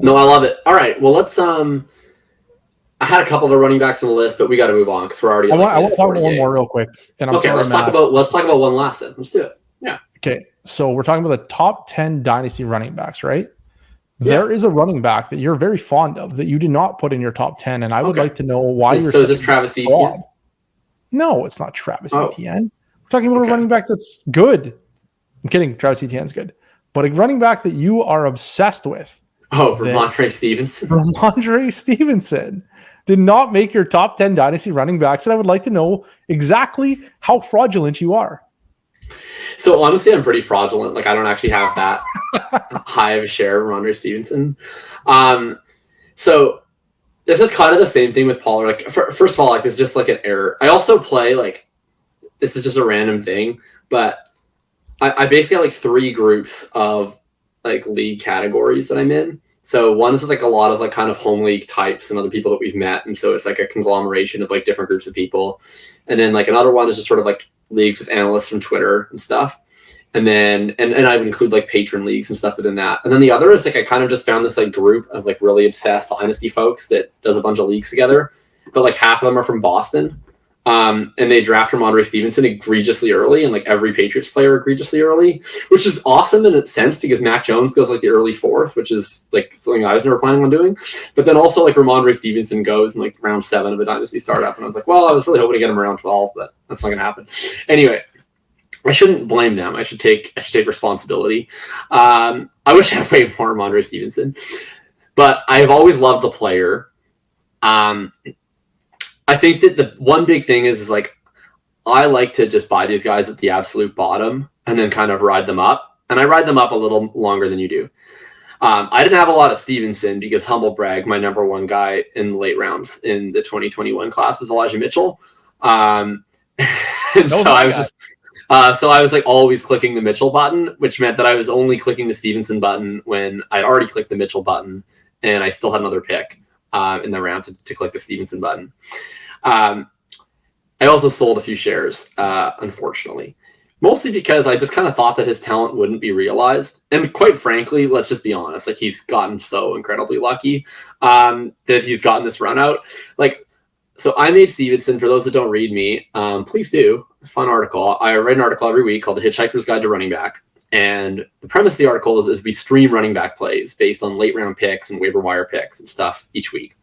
No, I love it. All right. Well, let's I had a couple of the running backs on the list, but we got to move on because we're already. I want to talk about one more real quick. And I'm sorry, let's talk about one last then. Let's do it. Yeah. Okay. So we're talking about the top 10 dynasty running backs, right? Yeah. There is a running back that you're very fond of that you did not put in your top 10, and I would like to know why you're. So is this Travis Etienne? No, it's not Travis Etienne. We're talking about a running back that's good. I'm kidding. Travis Etienne's good, but a running back that you are obsessed with. Oh, Rhamondre Stevenson. Rhamondre Stevenson did not make your top 10 dynasty running backs, and I would like to know exactly how fraudulent you are. So honestly, I'm pretty fraudulent. Like I don't actually have that high of a share of Rhamondre Stevenson. So this is kind of the same thing with Pollard. Like first of all, like this is just like an error. I also play like this is just a random thing, but I basically have like 3 groups of like league categories that I'm in. So one is with like a lot of like kind of home league types and other people that we've met. And so it's like a conglomeration of like different groups of people. And then like another one is just sort of like leagues with analysts from Twitter and stuff. And then, and I would include like patron leagues and stuff within that. And then the other is like, I kind of just found this like group of like really obsessed dynasty folks that does a bunch of leagues together, but like half of them are from Boston. And they draft Rhamondre Stevenson egregiously early, and like every Patriots player egregiously early, which is awesome in a sense because Mac Jones goes like the early 4th, which is like something I was never planning on doing. But then also like Rhamondre Stevenson goes in like round 7 of a dynasty startup, and I was like, well, I was really hoping to get him around 12, but that's not going to happen. Anyway, I shouldn't blame them. I should take responsibility. I wish I had way more Rhamondre Stevenson, but I have always loved the player. I think that the one big thing is like, I like to just buy these guys at the absolute bottom and then kind of ride them up. And I ride them up a little longer than you do. I didn't have a lot of Stevenson because humble brag, my number 1 guy in the late rounds in the 2021 class was Elijah Mitchell. I was like always clicking the Mitchell button, which meant that I was only clicking the Stevenson button when I'd already clicked the Mitchell button and I still had another pick in the round to click the Stevenson button. I also sold a few shares, unfortunately, mostly because I just kind of thought that his talent wouldn't be realized. And quite frankly, let's just be honest, like he's gotten so incredibly lucky that he's gotten this run out. Like, so I made Stevenson, for those that don't read me, please do. Fun article. I write an article every week called The Hitchhiker's Guide to Running Back. And the premise of the article is we stream running back plays based on late round picks and waiver wire picks and stuff each week.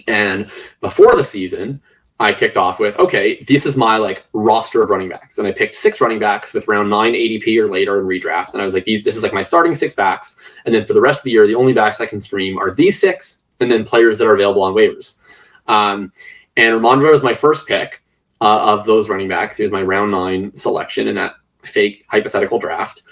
And before the season, I kicked off with, okay, this is my like roster of running backs. And I picked 6 running backs with round 9 ADP or later in redraft. And I was like, this is like my starting 6 backs. And then for the rest of the year, the only backs I can stream are these 6 and then players that are available on waivers. And Rhamondre was my first pick of those running backs. He was my round 9 selection in that fake hypothetical draft.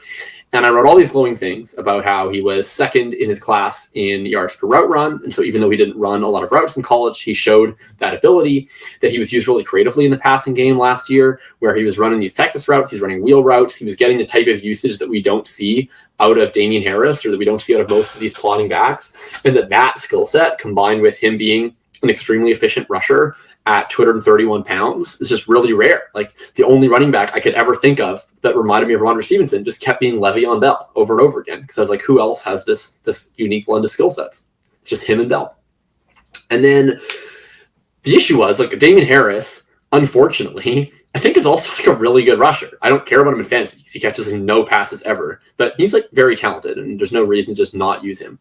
And I wrote all these glowing things about how he was second in his class in yards per route run. And so even though he didn't run a lot of routes in college, he showed that ability, that he was used really creatively in the passing game last year, where he was running these Texas routes, he's running wheel routes, he was getting the type of usage that we don't see out of Damian Harris or that we don't see out of most of these plotting backs. And that skill set combined with him being an extremely efficient rusher at 231 pounds is just really rare. Like the only running back I could ever think of that reminded me of Rhamondre Stevenson just kept being Le'Veon Bell over and over again. Because I was like, who else has this unique blend of skill sets? It's just him and Bell. And then the issue was like Damian Harris, unfortunately, I think is also like a really good rusher. I don't care about him in fantasy because he catches like no passes ever, but he's like very talented and there's no reason to just not use him.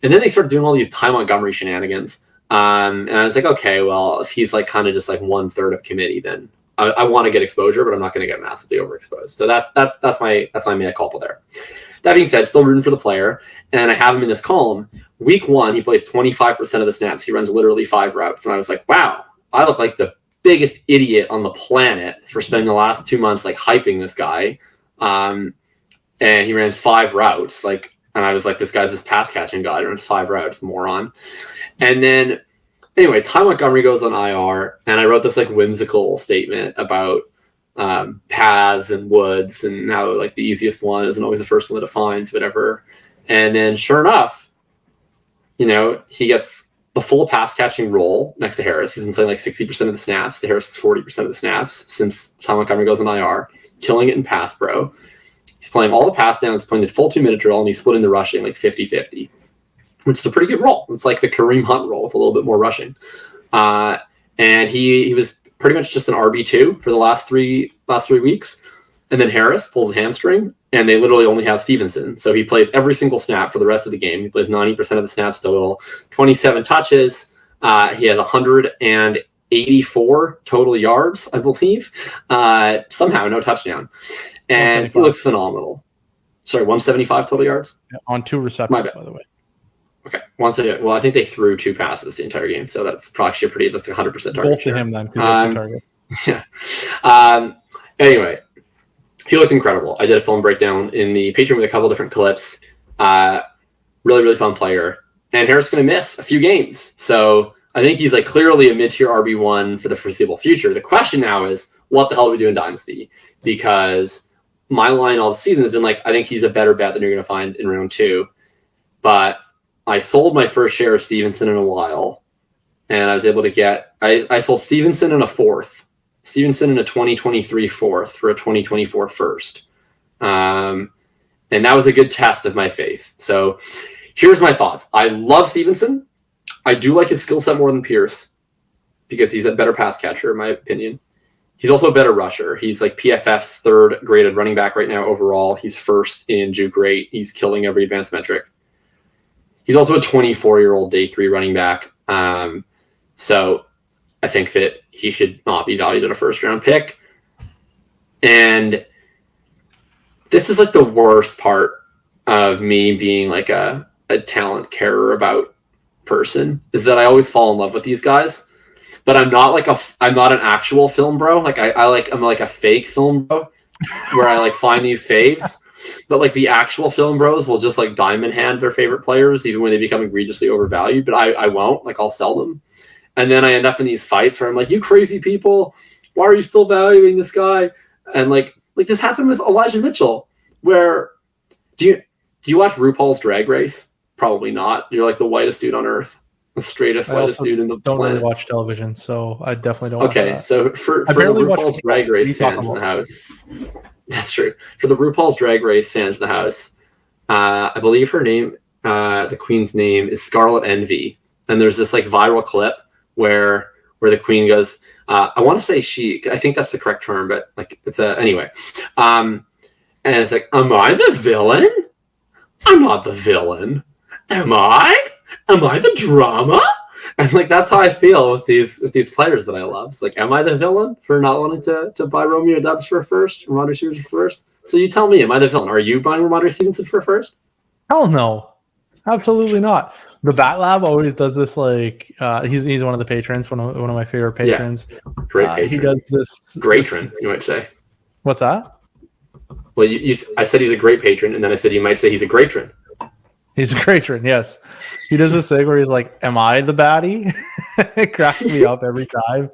And then they started doing all these Ty Montgomery shenanigans. And I was like, okay, well, if he's like kind of just like 1/3 of committee, then I want to get exposure, but I'm not going to get massively overexposed. So that's my mea culpa there. That being said, still rooting for the player, and I have him in this column. Week 1, he plays 25% of the snaps. He runs literally 5 routes, and I was like, wow, I look like the biggest idiot on the planet for spending the last 2 months like hyping this guy. And he ran 5 routes, like. And I was like, this guy's this pass catching guy. He runs 5 routes, moron. And then, anyway, Ty Montgomery goes on IR, and I wrote this like whimsical statement about paths and woods and how like the easiest one isn't always the first one that it finds, whatever. And then, sure enough, you know, he gets the full pass catching role next to Harris. He's been playing like 60% of the snaps. To Harris is 40% of the snaps since Ty Montgomery goes on IR, killing it in pass pro. He's playing all the pass downs, playing the full 2-minute drill, and he's splitting the rushing like 50-50. which is a pretty good role. It's like the Kareem Hunt role with a little bit more rushing. And he was pretty much just an RB2 for the last three weeks. And then Harris pulls a hamstring, and they literally only have Stevenson. So he plays every single snap for the rest of the game. He plays 90% of the snaps total, 27 touches. He has 184 total yards, I believe. Somehow no touchdown. And he looks phenomenal. Sorry, 175 total yards? Yeah, on 2 receptions, by the way. Okay. Well, I think they threw 2 passes the entire game, so that's probably that's 100% target. Both to him then, because 2 targets. Yeah. Anyway, he looked incredible. I did a film breakdown in the Patreon with a couple different clips. Really, really fun player. And Harris is going to miss a few games, so I think he's like clearly a mid-tier RB1 for the foreseeable future. The question now is, what the hell do we do in Dynasty? Because my line all the season has been like, I think he's a better bet than you're going to find in round 2. But I sold my first share of Stevenson in a while, and I was able to get I sold Stevenson in a 4th, Stevenson in a 2023 4th for a 2024 first. And that was a good test of my faith. So here's my thoughts. I love Stevenson. I do like his skill set more than Pierce because he's a better pass catcher, in my opinion. He's also a better rusher. He's like PFF's 3rd graded running back right now overall. He's 1st in juke rate. He's killing every advanced metric. He's also a 24-year-old day 3 running back. So I think that he should not be valued at a first-round pick. And this is like the worst part of me being like a talent carer about person, is that I always fall in love with these guys. But I'm not an actual film bro. Like I'm like a fake film bro where I like find these faves. But like the actual film bros will just like diamond hand their favorite players even when they become egregiously overvalued. But I won't. Like I'll sell them. And then I end up in these fights where I'm like, you crazy people, why are you still valuing this guy? And like this happened with Elijah Mitchell, where do you watch RuPaul's Drag Race? Probably not. You're like the whitest dude on earth. The straightest, whitest dude in the don't planet. really watch television, so I definitely don't. Okay, so for the RuPaul's Drag Race fans in the house, that's true. For the RuPaul's Drag Race fans in the house, I believe her name, the queen's name, is Scarlet Envy, and there's this like viral clip where the queen goes, I want to say she, I think that's the correct term, but like it's anyway, and it's like, am I the villain? I'm not the villain. Am I? Am I the drama? And like that's how I feel with these players that I love. It's like, am I the villain for not wanting to buy Romeo Doubs for a first, Rhamondre Stevenson for first? So you tell me, am I the villain? Are you buying Rhamondre Stevenson for a first? Hell no, absolutely not. The Bat Lab always does this. Like he's one of the patrons, one of my favorite patrons. Yeah. Great patron. He does this. Great patron, you might say. What's that? Well, I said he's a great patron, and then I said you might say he's a great patron. He's a great patron, yes. He does this thing where he's like, am I the baddie? It cracks me up every time.